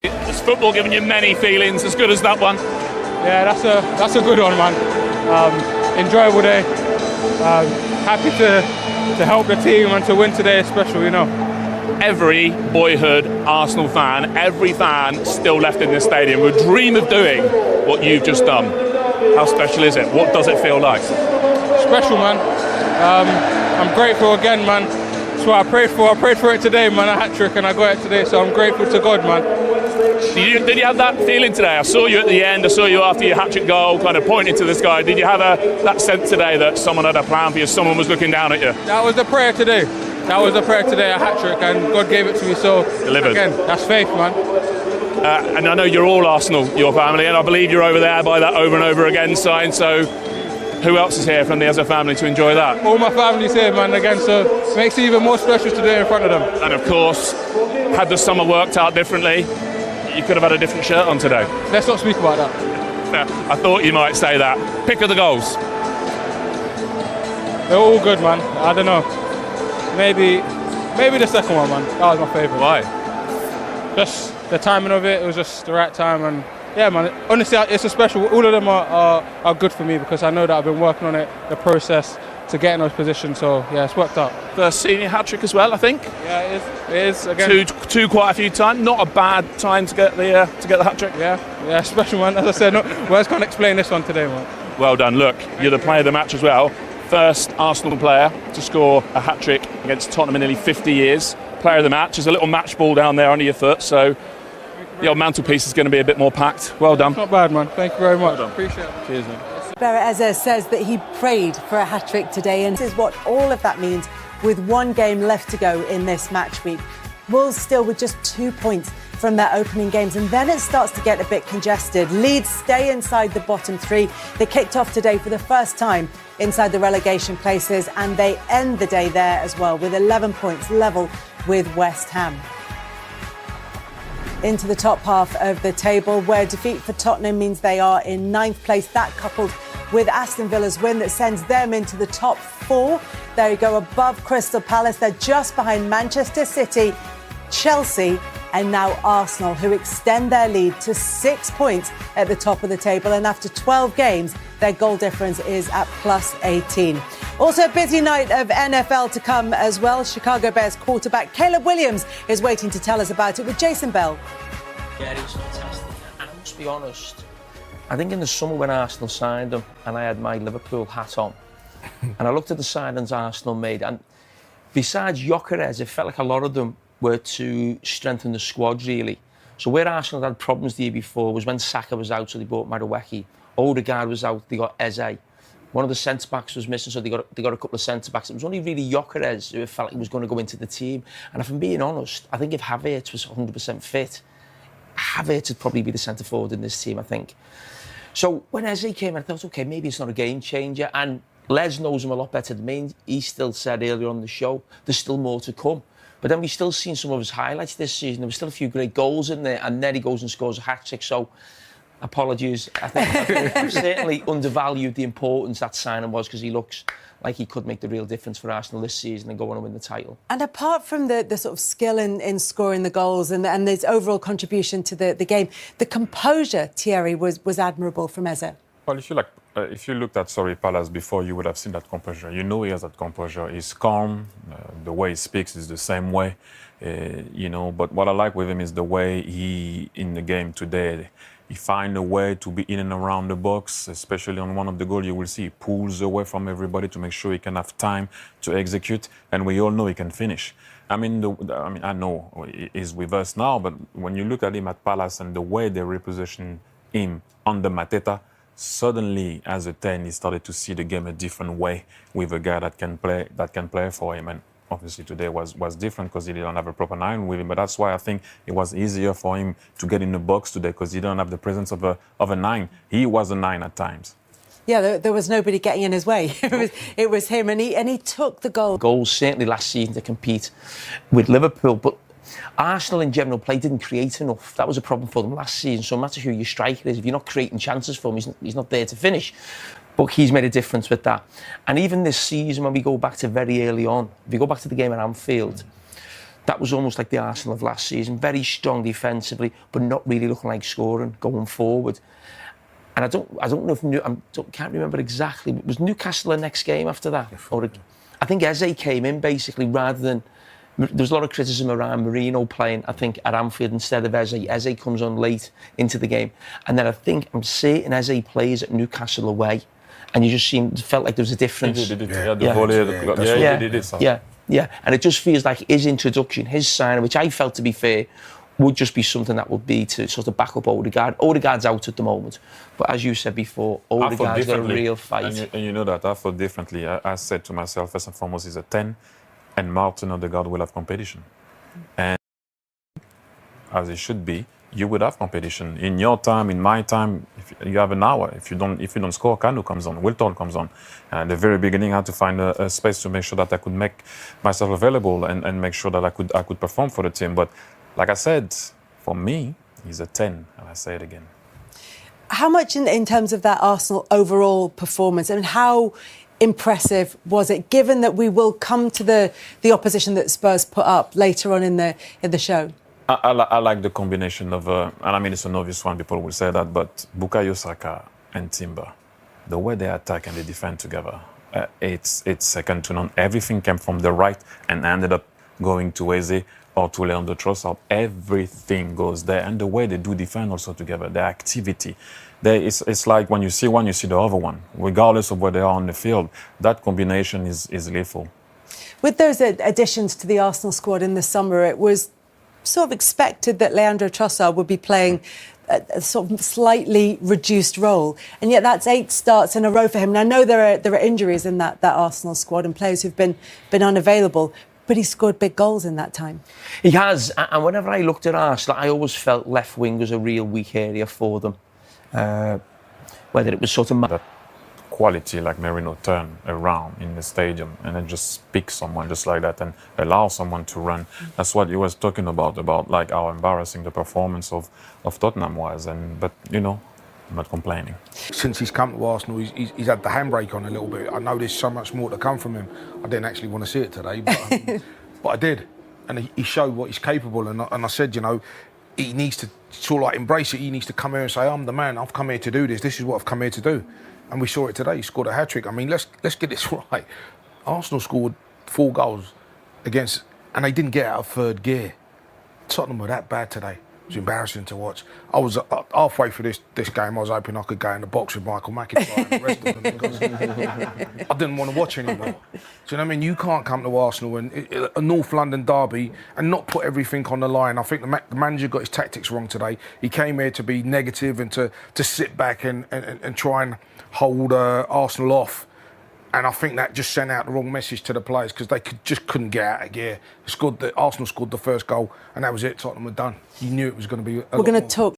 Has football given you many feelings as good as that one? Yeah, that's a good one, man. Enjoyable day. Happy to help the team and to win today is special, you know. Every boyhood Arsenal fan, every fan still left in this stadium would dream of doing what you've just done. How special is it? What does it feel like? Special, man. I'm grateful again, man. That's what I prayed for. I prayed for it today, man, a hat-trick, and I got it today, so I'm grateful to God, man. Did you have that feeling today? I saw you at the end, I saw you after your hat-trick goal, kind of pointing to the sky. Did you have that sense today that someone had a plan for you, someone was looking down at you? That was the prayer today. A hat-trick, and God gave it to me, so delivered. Again, that's faith, man. And I know you're all Arsenal, your family, and I believe you're over there by that over and over again sign, so who else is here from the Eze family to enjoy that? All my family's here, man, again, so it makes it even more special today in front of them. And of course, had the summer worked out differently, you could have had a different shirt on today. Let's not speak about that. I thought you might say that. Pick of the goals. They're all good, man. I don't know. Maybe the second one, man. That was my favourite. Why? Just the timing of it was just the right time, and yeah, man. Honestly, it's a special. All of them are good for me because I know that I've been working on it, the process to get in those positions. So yeah, it's worked out. First senior hat-trick as well, I think. Yeah, it is. Again, two quite a few times. Not a bad time to get the hat-trick. Yeah, special, man. As I said, no words can't explain this one today, man. Well done. Look, you're the player of the match as well. First Arsenal player to score a hat-trick against Tottenham in nearly 50 years. Player of the match. There's a little match ball down there under your foot, so the old mantelpiece is going to be a bit more packed. Well done. Not bad, man. Thank you very much. Well appreciate it. Cheers, man. Eze says that he prayed for a hat-trick today, and this is what all of that means with one game left to go in this match week. Wolves still with just 2 points from their opening games, and then it starts to get a bit congested. Leeds stay inside the bottom three. They kicked off today for the first time inside the relegation places, and they end the day there as well with 11 points level with West Ham. Into the top half of the table, where defeat for Tottenham means they are in 9th place. That coupled with Aston Villa's win that sends them into the top 4. There you go, above Crystal Palace. They're just behind Manchester City, Chelsea and now Arsenal, who extend their lead to 6 points at the top of the table. And after 12 games, their goal difference is at plus 18. Also a busy night of NFL to come as well. Chicago Bears quarterback Caleb Williams is waiting to tell us about it with Jason Bell. Yeah, it was fantastic. And I must be honest, I think in the summer when Arsenal signed him and I had my Liverpool hat on and I looked at the signings Arsenal made, and besides Gyökeres, it felt like a lot of them were to strengthen the squad, really. So where Arsenal had problems the year before was when Saka was out, so they bought Madueke. Odegaard was out, they got Eze. One of the centre-backs was missing, so they got a couple of centre-backs. It was only really Gyökeres who felt like he was going to go into the team. And if I'm being honest, I think if Havertz was 100% fit, Havertz would probably be the centre-forward in this team, I think. So when Eze came in, I thought, OK, maybe it's not a game changer. And Les knows him a lot better than me. He still said earlier on in the show, there's still more to come. But then we've still seen some of his highlights this season. There were still a few great goals in there, and then he goes and scores a hat-trick. So, apologies. I think I've certainly undervalued the importance that signing was, because he looks like he could make the real difference for Arsenal this season and go on and win the title. And apart from the sort of skill in scoring the goals and his overall contribution to the game, the composure, Thierry, was admirable from Eze. Well, if you looked at Palace before, you would have seen that composure. You know he has that composure. He's calm. The way he speaks is the same way. But what I like with him is the way he, in the game today, he finds a way to be in and around the box, especially on one of the goals. You will see he pulls away from everybody to make sure he can have time to execute, and we all know he can finish. I know he's with us now, but when you look at him at Palace and the way they reposition him under Mateta, suddenly, as a 10, he started to see the game a different way with a guy that can play for him. And obviously today was different because he didn't have a proper 9 with him. But that's why I think it was easier for him to get in the box today, because he didn't have the presence of a 9. He was a 9 at times. Yeah, there was nobody getting in his way. It was him, and he took the goal. Goals certainly last season to compete with Liverpool, but Arsenal in general play didn't create enough. That was a problem for them last season. So no matter who your striker is, if you're not creating chances for him, he's not there to finish. But he's made a difference with that. And even this season, when we go back to very early on, if you go back to the game at Anfield, that was almost like the Arsenal of last season. Very strong defensively, but not really looking like scoring going forward. And I don't know if can't remember exactly. Was Newcastle the next game after that? Or I think Eze came in basically rather than. There was a lot of criticism around Marino playing, I think, at Anfield instead of Eze. Eze comes on late into the game. And then I'm certain Eze plays at Newcastle away. And you just felt like there was a difference. Yeah. And it just feels like his introduction, his signing, which I felt, to be fair, would just be something that would be to sort of back up Odegaard. Odegaard's out at the moment. But as you said before, Odegaard's got a real fight. And you know that I thought differently. I said to myself, first and foremost, he's a 10. And Martin Odegaard will have competition. And as it should be, you would have competition. In your time, in my time, if you have an hour. If you don't score, Kanu comes on, Wilton comes on. At the very beginning, I had to find a space to make sure that I could make myself available and make sure that I could perform for the team. But like I said, for me, he's a 10, and I say it again. How much in terms of that Arsenal overall performance, and how impressive was it, given that we will come to the opposition that Spurs put up later on in the show? I like the combination of, and I mean, it's an obvious one, people will say that, but Bukayo Saka and Timber, the way they attack and they defend together, it's second to none. Everything came from the right and ended up going to Eze or to Leandro Trossard. Everything goes there. And the way they do defend also together, their activity. It's like when you see one, you see the other one. Regardless of where they are on the field, that combination is lethal. With those additions to the Arsenal squad in the summer, it was sort of expected that Leandro Trossard would be playing a sort of slightly reduced role. And yet that's 8 starts in a row for him. And I know there are injuries in that Arsenal squad and players who've been unavailable, but he scored big goals in that time. He has. And whenever I looked at Arsenal, I always felt left wing was a real weak area for them. Whether it was sort of that quality like Merino turn around in the stadium and then just pick someone just like that and allow someone to run. That's what he was talking about like how embarrassing the performance of Tottenham was. But you know, I'm not complaining. Since he's come to Arsenal, he's had the handbrake on a little bit. I know there's so much more to come from him. I didn't actually want to see it today, but I did, and he showed what he's capable. And I said, you know, he needs to sort of like embrace it. He needs to come here and say, I'm the man. I've come here to do this. This is what I've come here to do. And we saw it today. He scored a hat-trick. I mean, let's get this right. Arsenal scored 4 goals against, and they didn't get out of third gear. Tottenham were that bad today. It was embarrassing to watch. I was halfway through this game, I was hoping I could go in the box with Michael McIntyre and the rest of them because I didn't want to watch anymore. Do you know what I mean? You can't come to Arsenal and a North London derby and not put everything on the line. I think the manager got his tactics wrong today. He came here to be negative and to sit back and try and hold Arsenal off. And I think that just sent out the wrong message to the players because they just couldn't get out of gear. Arsenal scored the first goal and that was it. Tottenham were done. You knew it was going to be We're going to talk